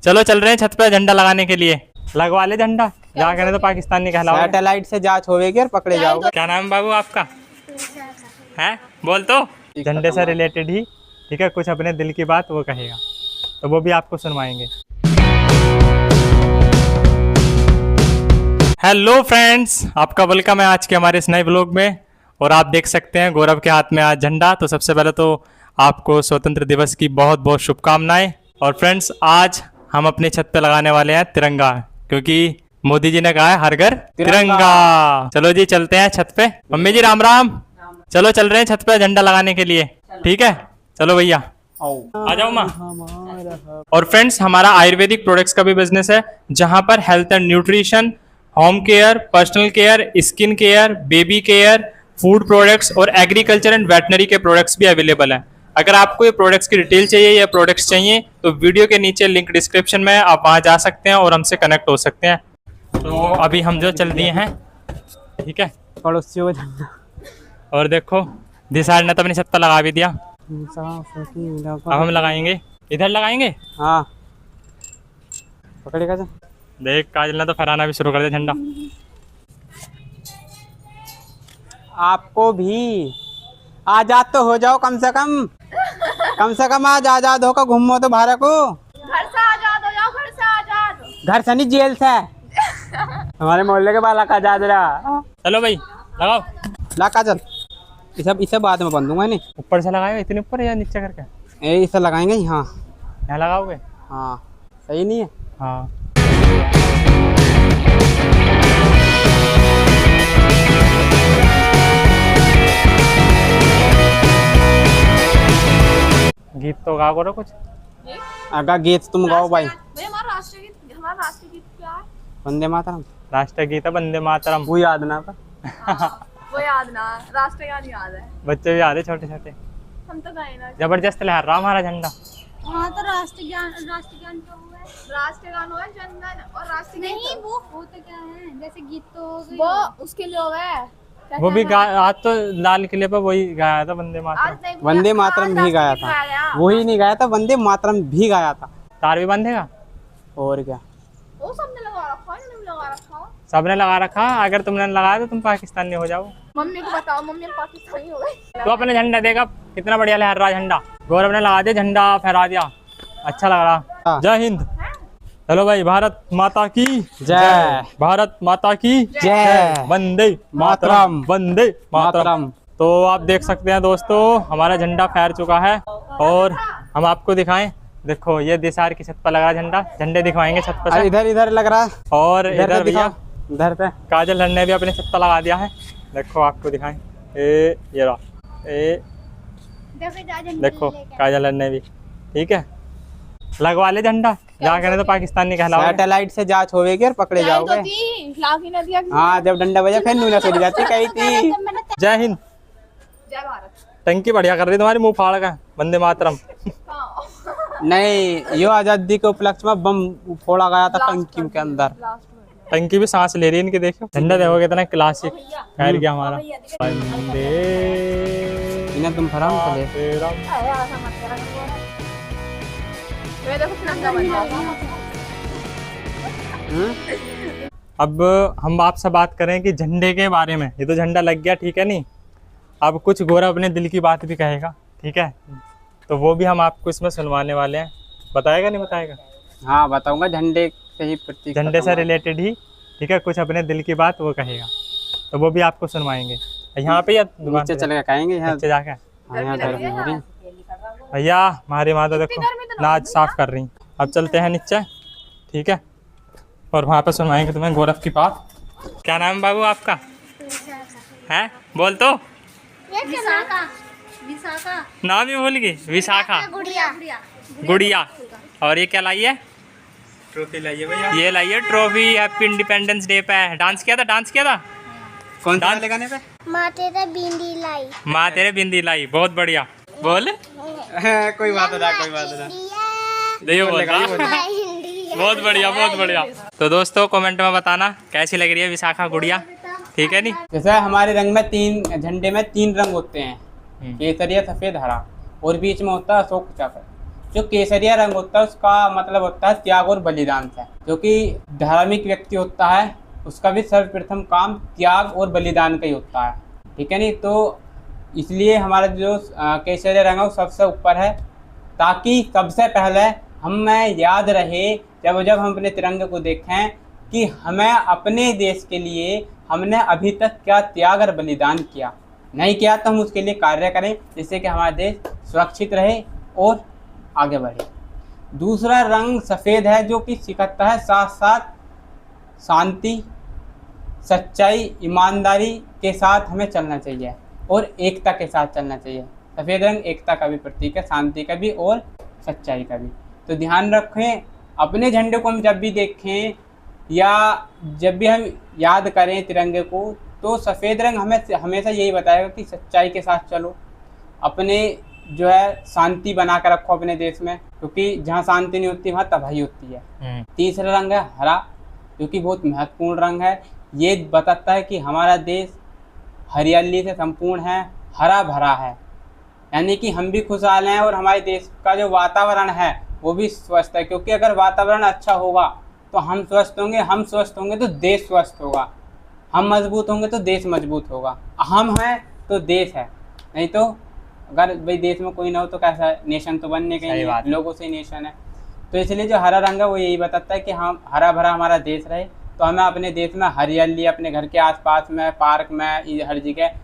चलो चल रहे हैं छत पे झंडा लगाने के लिए। लगवा ले झंडा, जहाँ कहने तो पाकिस्तान नहीं कहलाओगे। सैटेलाइट से जांच होगी और पकड़े जाओगे। क्या नाम है बाबू आपका? है बोल तो। झंडे से रिलेटेड ही, ठीक है, कुछ अपने दिल की बात वो कहेगा, तो वो भी आपको सुनवाएंगे। हेलो फ्रेंड्स, आपका वेलकम है आज के हमारे इस नए ब्लॉग में। और आप देख सकते हैं गौरव के हाथ में आज झंडा। तो सबसे पहले तो आपको स्वतंत्र दिवस की बहुत बहुत शुभकामनाएं। और फ्रेंड्स, आज हम अपनी छत पे लगाने वाले हैं तिरंगा, क्योंकि मोदी जी ने कहा है हर घर तिरंगा। चलो जी चलते हैं छत पे। मम्मी जी राम राम। चलो चल रहे हैं छत पे झंडा लगाने के लिए, ठीक है। चलो भैया आ जाओ माँ। और फ्रेंड्स, हमारा आयुर्वेदिक प्रोडक्ट्स का भी बिजनेस है, जहां पर health and nutrition, home care, personal care, skin care, baby care, food products और एग्रीकल्चर एंड वेटनरी के प्रोडक्ट्स भी अवेलेबल हैं। अगर आपको ये प्रोडक्ट्स की डिटेल चाहिए या प्रोडक्ट्स चाहिए तो वीडियो के नीचे लिंक डिस्क्रिप्शन में, आप वहां जा सकते हैं और हमसे कनेक्ट हो सकते हैं। तो अभी हम जो चल दिए हैं, ठीक है। पड़ोसियों का झंडा। और देखो दिशा ने तो अपनी छत पर लगा भी दिया। अब हम लगाएंगे, इधर लगाएंगे। हाँ पकड़ेगा। देख काजल ने तो फहराना भी शुरू कर दिया झंडा। आपको भी आजाद तो हो जाओ, कम से कम आज आजाद होकर घूमो तो भारत को। घर से आजाद हो जाओ, घर से आजाद। घर से नहीं, जेल से। हमारे मोहल्ले के बाला का आजाद रहा। चलो भाई लगाओ। ला काजल, इसे बाद में बंद दूंगा। नहीं ऊपर से लगाएगा, इतने ऊपर या नीचे करके? इसे लगाएंगे यहाँ। यहाँ लगाओगे? हाँ सही नहीं है। हाँ गीत तो गा करो कुछ। अगर गीत तुम गाओ भाई। हमारा राष्ट्रगीत क्या है? वंदे मातरम। राष्ट्रगीत है वंदे मातरम। वो याद ना था। वो याद ना, राष्ट्रगान याद है। बच्चे भी याद है छोटे छोटे। हम तो गाए ना। जबरदस्त लहर रहा हमारा झंडा। हाँ तो राष्ट्रगान तो हुआ है। राष्ट्रगान हुआ है, जनगण और राष्ट्रगीत नहीं। वो तो क्या है, जैसे गीत तो हो गई, वो उसके लिए हो गए। वो भी आज तो लाल किले पर वही गाया था वंदे मातरम। वंदे मातरम भी गाया था। वही नहीं गाया था, वंदे मातरम भी गाया था। तार भी बंधेगा और क्या। वो सबने लगा रखा है, इन्होंने लगा रखा है। सबने लगा रखा। अगर तुमने लगाया तो तुम पाकिस्तानी हो जाओ। मम्मी को बताओ, मम्मी पाकिस्तानी हो गई। तो अपने झंडा देखा कितना बढ़िया लहर रहा झंडा। गौरव ने लगा दिया झंडा, फहरा दिया, अच्छा लग रहा। जय हिंद। चलो भाई, भारत माता की जय। भारत माता की जय। वंदे मातरम, वंदे मातरम। तो आप देख सकते हैं दोस्तों, हमारा झंडा फहर चुका है। और हम आपको दिखाएं, देखो ये दिसार की छत पर लगा झंडा। झंडे दिखवाएंगे छत पर। इधर लग रहा है। और इधर भैया इधर पे काजल ने भी अपने छत पर लगा दिया है। देखो आपको दिखाएं, ये रहा, देखो काजल ने भी, ठीक है। लगवा ले झंडा, जहाँ कहने तो पाकिस्तान नहीं कहलाओगे। सैटेलाइट से जांच होगी और पकड़े जाओगे। हाँ जब डंडा बजा फिर न्यूना छूट जाती कही थी। जय हिंद। जय भारत। टंकी बढ़िया कर रही तुम्हारी, मुंह फाड़ का वंदे मातरम। नहीं, यो आजादी के उपलक्ष्य में बम फोड़ा गया था टंकी के अंदर। टंकी भी सांस ले रही है इनकी, देखो झंडा देखो कितना क्लासिक फहर गया हमारा। वंदे इन्हें तुम फराम चले। अब हम आपसे बात करें कि झंडे के बारे में। ये तो झंडा लग गया, ठीक है नहीं। अब कुछ गौरव अपने दिल की बात भी कहेगा, ठीक है, तो वो भी हम आपको इसमें सुनवाने वाले हैं। बताएगा नहीं बताएगा? हाँ बताऊंगा, झंडे से ही प्रतीक, झंडे से रिलेटेड ही, ठीक है, कुछ अपने दिल की बात वो कहेगा, तो वो भी आपको सुनवाएंगे। यहाँ पे या नीचे चले खाएंगे नीचे जाके? भैया हमारी माता देखो नाच साफ कर रही। अब चलते हैं नीचे, ठीक है, और वहाँ पे सुनवाएंगे तुम्हें गौरव की बात। क्या नाम है बाबू आपका? है बोल तो। नाम ही भूल गई। विशाखा। गुड़िया। और ये क्या लाई है? ट्रॉफी लाई है भैया। ये लाई है ट्रॉफी, हैप्पी इंडिपेंडेंस डे पे। डांस किया था? कौन सा गाने पे? माँ तेरे बिंदी लाई। माँ तेरे बिंदी लाई, बहुत बढ़िया। बोल। कोई बात ना। देखो बहुत बढ़िया। तो दोस्तों कमेंट में बताना कैसी लग रही है विशाखा गुड़िया, ठीक है नहीं। जैसे हमारे रंग में झंडे में तीन रंग होते हैं, केसरिया, सफेद, हरा, और बीच में होता है अशोक चक्र। जो केसरिया रंग होता है उसका मतलब होता है त्याग और बलिदान से। जो कि धार्मिक व्यक्ति होता है उसका भी सर्वप्रथम काम त्याग और बलिदान का ही होता है, ठीक है नहीं। तो इसलिए हमारा जो केसरिया रंग है वो सबसे ऊपर है, ताकि सबसे पहले हमें याद रहे जब हम अपने तिरंगे को देखें कि हमें अपने देश के लिए हमने अभी तक क्या त्याग और बलिदान किया, नहीं किया तो हम उसके लिए कार्य करें जिससे कि हमारा देश सुरक्षित रहे और आगे बढ़े। दूसरा रंग सफ़ेद है जो कि सिखाता है साथ साथ शांति, सच्चाई, ईमानदारी के साथ हमें चलना चाहिए और एकता के साथ चलना चाहिए। सफ़ेद रंग एकता का भी प्रतीक है, शांति का भी और सच्चाई का भी। तो ध्यान रखें, अपने झंडे को हम जब भी देखें या जब भी हम याद करें तिरंगे को, तो सफ़ेद रंग हमें हमेशा यही बताएगा कि सच्चाई के साथ चलो, अपने जो है शांति बना कर रखो अपने देश में, क्योंकि जहाँ शांति नहीं होती वहाँ तबाही होती है। तीसरा रंग है हरा, जो कि बहुत महत्वपूर्ण रंग है। ये बताता है कि हमारा देश हरियाली से संपूर्ण है, हरा भरा है, यानी कि हम भी खुशहाल हैं और हमारे देश का जो वातावरण है वो भी स्वस्थ है। क्योंकि अगर वातावरण अच्छा होगा तो हम स्वस्थ होंगे, हम स्वस्थ होंगे तो देश स्वस्थ होगा, हम मजबूत होंगे तो देश मजबूत होगा, हम हैं तो देश है, नहीं तो अगर भाई देश में कोई ना हो तो कैसा नेशन तो बनने का ही, लोगों से नेशन है। तो इसलिए जो हरा रंग है वो यही बताता है कि हम हरा भरा हमारा देश रहे। तो हमें अपने देश में हरियाली, अपने घर के आसपास में, पार्क में, हर जगह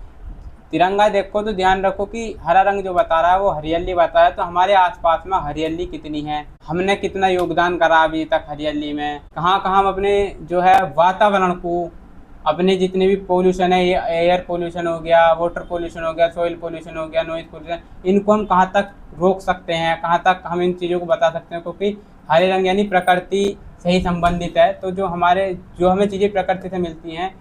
तिरंगा देखो तो ध्यान रखो कि हरा रंग जो बता रहा है वो हरियाली बता रहा है। तो हमारे आसपास में हरियाली कितनी है, हमने कितना योगदान करा अभी तक हरियाली में, कहाँ कहाँ हम अपने जो है वातावरण को, अपने जितने भी पोल्यूशन है, एयर पोल्यूशन हो गया, वाटर पोल्यूशन हो गया, सॉइल पोल्यूशन हो गया, नॉइज पोल्यूशन, इनको हम कहाँ तक रोक सकते हैं, कहाँ तक हम इन चीज़ों को बता सकते हैं। क्योंकि हरे रंग यानी प्रकृति से ही संबंधित है। तो जो हमें चीज़ें प्रकृति से मिलती हैं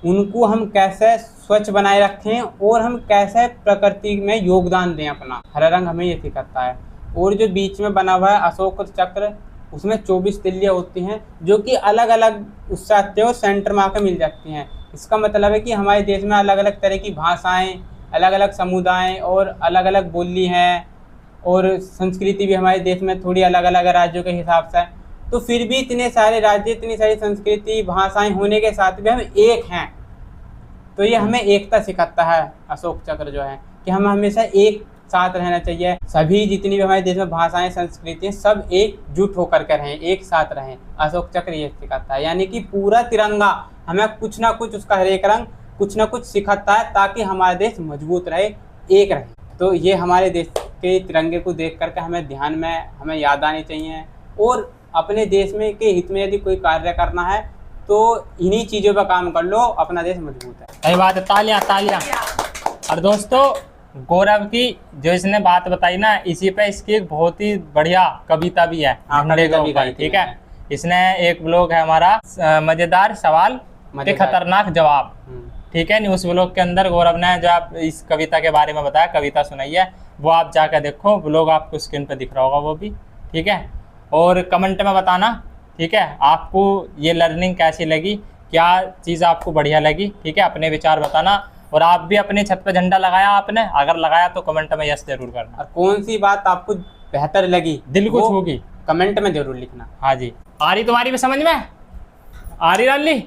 उनको हम कैसे स्वच्छ बनाए रखें और हम कैसे प्रकृति में योगदान दें अपना, हरा रंग हमें ये सिखाता है। और जो बीच में बना हुआ है अशोक चक्र, उसमें 24 तिल्लियाँ होती हैं जो कि अलग अलग उससे आते हैं और सेंटर में आकर मिल जाती हैं। इसका मतलब है कि हमारे देश में अलग अलग तरह की भाषाएं, अलग अलग समुदाय और अलग अलग बोली हैं और संस्कृति भी हमारे देश में थोड़ी अलग अलग है राज्यों के हिसाब से। तो फिर भी इतने सारे राज्य, इतनी सारी संस्कृति, भाषाएं होने के साथ भी हम एक हैं। तो ये हमें एकता सिखाता है अशोक चक्र जो है, कि हमें हमेशा एक साथ रहना चाहिए। सभी जितनी भी हमारे देश में भाषाएं, संस्कृति, सब एकजुट होकर के रहें, एक साथ रहें। अशोक चक्र ये सिखाता है, यानी कि पूरा तिरंगा हमें कुछ ना कुछ, उसका हर एक रंग कुछ ना कुछ सिखाता है ताकि हमारा देश मजबूत रहे, एक रहे। तो ये हमारे देश के तिरंगे को देख करके हमें ध्यान में हमें याद आनी चाहिए। और अपने देश में के हित में यदि कोई कार्य करना है तो इन्हीं चीज़ों पर काम कर लो, अपना देश मजबूत है। सही बात है, तालियां तालियां। और दोस्तों, गौरव की जो इसने बात बताई ना, इसी पे इसकी एक बहुत ही बढ़िया कविता भी है, ठीक है। इसने एक ब्लॉग है हमारा, मजेदार सवाल के खतरनाक जवाब, ठीक है। उस ब्लॉग के अंदर गौरव ने जो आप इस कविता के बारे में बताया, कविता सुनाई है, वो आप जाकर देखो, ब्लॉग आपको स्क्रीन पर दिख रहा होगा वो भी, ठीक है। और कमेंट में बताना, ठीक है, आपको ये लर्निंग कैसी लगी, क्या चीज़ आपको बढ़िया लगी, ठीक है। अपने विचार बताना। और आप भी अपने छत पे झंडा लगाया आपने, अगर लगाया तो कमेंट में यस जरूर करना। और कौन सी बात आपको बेहतर लगी, दिल को छू गई, कमेंट में जरूर लिखना। हाँ जी। आ रही तुम्हारी भी समझ में, आ रही रल्ली,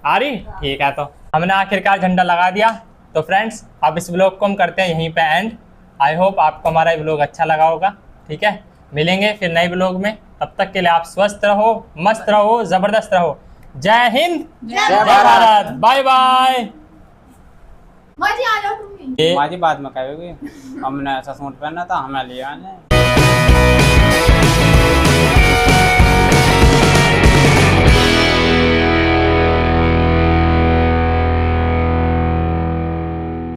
आ रही, ठीक है। तो हमने आखिरकार झंडा लगा दिया। तो फ्रेंड्स, अब इस ब्लॉग को हम करते हैं यहीं पे एंड। आई होप आपको हमारा ये ब्लॉग अच्छा लगा होगा, ठीक है। मिलेंगे फिर नए ब्लॉग में, तब तक के लिए आप स्वस्थ रहो, मस्त रहो, जबरदस्त रहो। जय हिंद, जय भारत, बाय बाय। माजी आ जाओ तुम भी। माजी बाद में कहोगे, हमने ऐसा सूट पहना था, हमें ले आने।